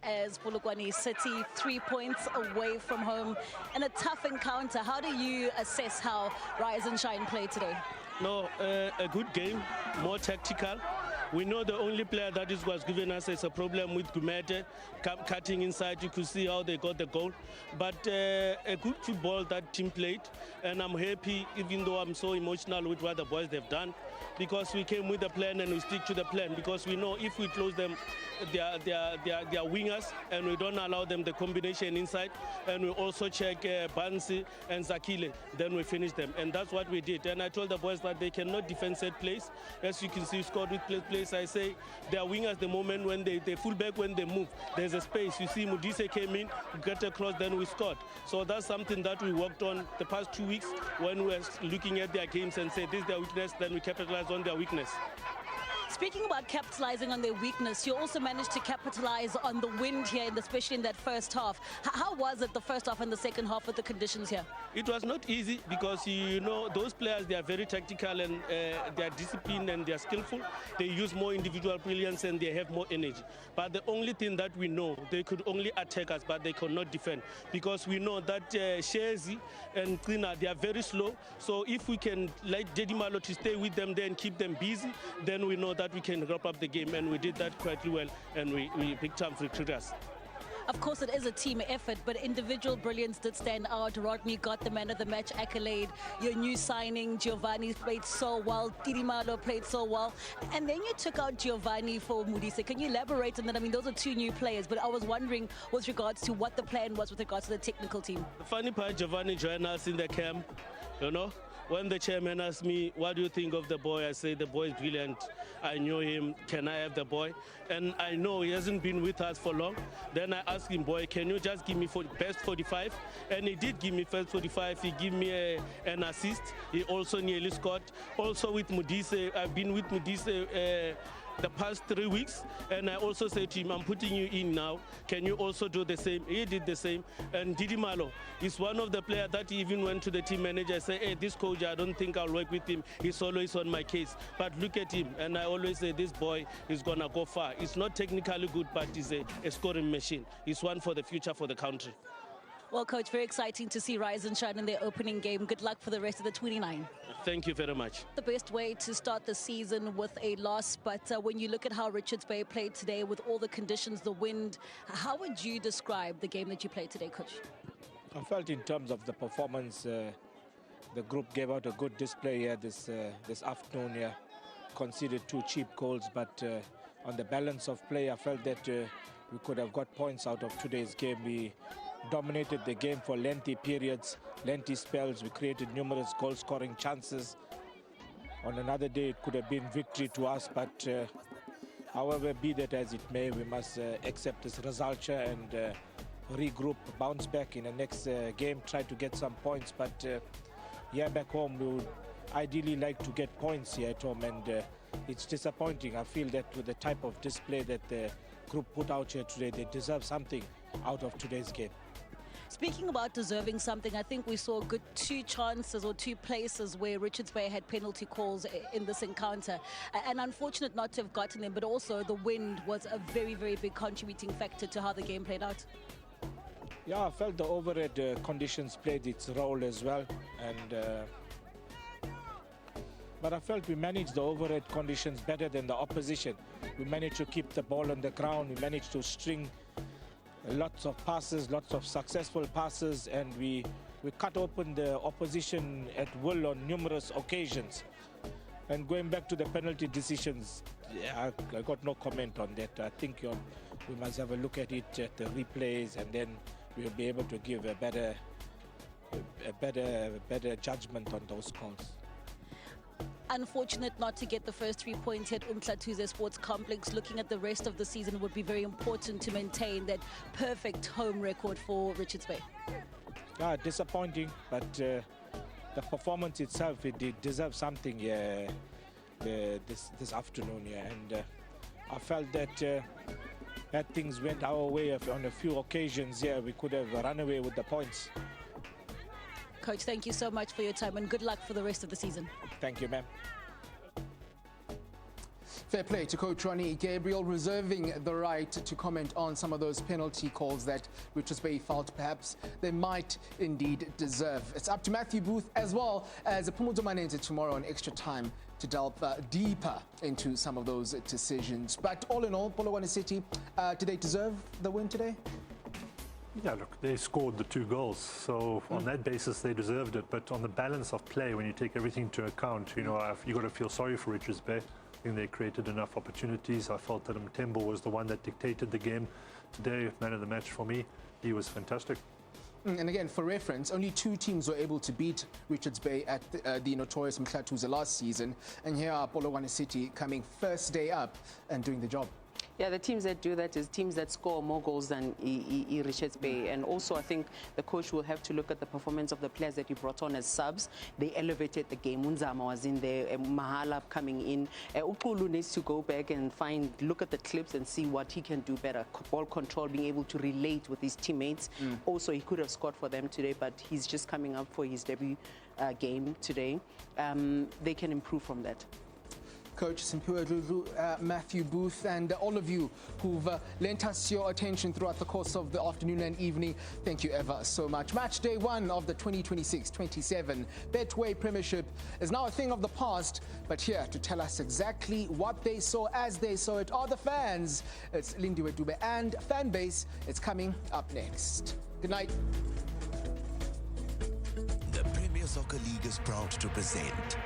as Polokwane City, 3 points away from home in a tough encounter. How do you assess how Rise and Shine played today? No, a good game, more tactical. We know the only player that was given us is a problem with Gumete, cutting inside. You could see how they got the goal. But a good football that team played. And I'm happy, even though I'm so emotional with what the boys they've done, because we came with a plan and we stick to the plan, because we know if we close them, their wingers, and we don't allow them the combination inside, and we also check Bansi and Zakile, then we finish them. And that's what we did. And I told the boys that they cannot defend set place. As you can see, scored with place. I say their wingers, the moment when they full back, when they move, there's a space. You see Mudise came in, get across, then we scored. So that's something that we worked on the past 2 weeks when we were looking at their games and say this is their weakness, then we capitalize on their weakness. Speaking about capitalizing on their weakness, you also managed to capitalize on the wind here, and especially in that first half. How was it the first half and the second half with the conditions here? It was not easy because, you know, those players, they are very tactical and they are disciplined and they are skillful. They use more individual brilliance and they have more energy. But the only thing that we know, they could only attack us, but they could not defend, because we know that Shezi and Klina, they are very slow. So if we can let Gabriel to stay with them there and keep them busy, then we know that we can wrap up the game, and we did that quite well, and we big time victorious. Of course, it is a team effort, but individual brilliance did stand out. Rodney got the man of the match accolade. Your new signing, Giovanni, played so well. Gabriel played so well. And then you took out Giovanni for Mudise. Can you elaborate on that? I mean, those are two new players, but I was wondering with regards to what the plan was with regards to the technical team. The funny part, Giovanni joined us in the camp, you know. When the chairman asked me, what do you think of the boy? I say, the boy is brilliant. I know him. Can I have the boy? And I know he hasn't been with us for long. Then I asked him, boy, can you just give me best 45? And he did give me first 45. He gave me an assist. He also nearly scored. Also with Mudise, I've been with Mudise the past 3 weeks, and I also said to him, I'm putting you in now. Can you also do the same? He did the same. And Didi Malo is one of the players that even went to the team manager and said, hey, this coach, I don't think I'll work with him. He's always on my case. But look at him. And I always say, this boy is going to go far. He's not technically good, but he's a scoring machine. He's one for the future for the country. Well, Coach, very exciting to see Rise and Shine in their opening game. Good luck for the rest of the 29. Thank you very much. The best way to start the season with a loss, but when you look at how Richards Bay played today with all the conditions, the wind, how would you describe the game that you played today, Coach? I felt in terms of the performance, the group gave out a good display here this afternoon here. Conceded 2 cheap goals, but on the balance of play, I felt that we could have got points out of today's game. We dominated the game for lengthy periods, lengthy spells. We created numerous goal-scoring chances. On another day, it could have been victory to us, but however, be that as it may, we must accept this result here and regroup, bounce back in the next game, try to get some points. But here back home, we would ideally like to get points here at home, and it's disappointing. I feel that with the type of display that the group put out here today, they deserve something out of today's game. Speaking about deserving something, I think we saw good 2 chances or 2 places where Richards Bay had penalty calls in this encounter. And unfortunate not to have gotten them, but also the wind was a very, very big contributing factor to how the game played out. Yeah, I felt the overhead conditions played its role as well. But I felt we managed the overhead conditions better than the opposition. We managed to keep the ball on the ground. We managed to string lots of passes, lots of successful passes, and we cut open the opposition at will on numerous occasions. And going back to the penalty decisions, yeah, I got no comment on that. I think we must have a look at it at the replays, and then we'll be able to give a better judgment on those calls. Unfortunate not to get the first 3 points at Umhlatuze Sports Complex. Looking at the rest of the season, would be very important to maintain that perfect home record for Richards Bay. Yeah, disappointing, but the performance itself, it deserves something this afternoon here. And I felt that had things went our way on a few occasions, yeah, we could have run away with the points. Coach, thank you so much for your time and good luck for the rest of the season. Thank you, ma'am. Fair play to coach Ronnie Gabriel, reserving the right to comment on some of those penalty calls that Richards Bay felt perhaps they might indeed deserve. It's up to Matthew Booth as well as Pumuzo Manenze tomorrow on Extra Time to delve deeper into some of those decisions. But all in all, Polokwane City, do they deserve the win today? Yeah, look, they scored the 2 goals, so on that basis they deserved it. But on the balance of play, when you take everything into account, you know, you've got to feel sorry for Richards Bay. I think they created enough opportunities. I felt that Mtembo was the one that dictated the game today. Man of the match for me. He was fantastic. And again, for reference, only 2 teams were able to beat Richards Bay at the notorious Mkhlatuza last season. And here are Polokwane City coming first day up and doing the job. Yeah, the teams that do that is teams that score more goals than Richards Bay. And also, I think the coach will have to look at the performance of the players that he brought on as subs. They elevated the game. Unzama was in there, Mahala coming in. Ukulu needs to go back and look at the clips and see what he can do better. Ball control, being able to relate with his teammates. Also, he could have scored for them today, but he's just coming up for his debut game today. They can improve from that. Coach Simpiwe Dludlu, Matthew Booth, and all of you who've lent us your attention throughout the course of the afternoon and evening. Thank you ever so much. Match day 1 of the 2026-27 Betway Premiership is now a thing of the past, but here to tell us exactly what they saw as they saw it are the fans. It's Lindiwe Dube and Fanbase. It's coming up next. Good night. The Premier Soccer League is proud to present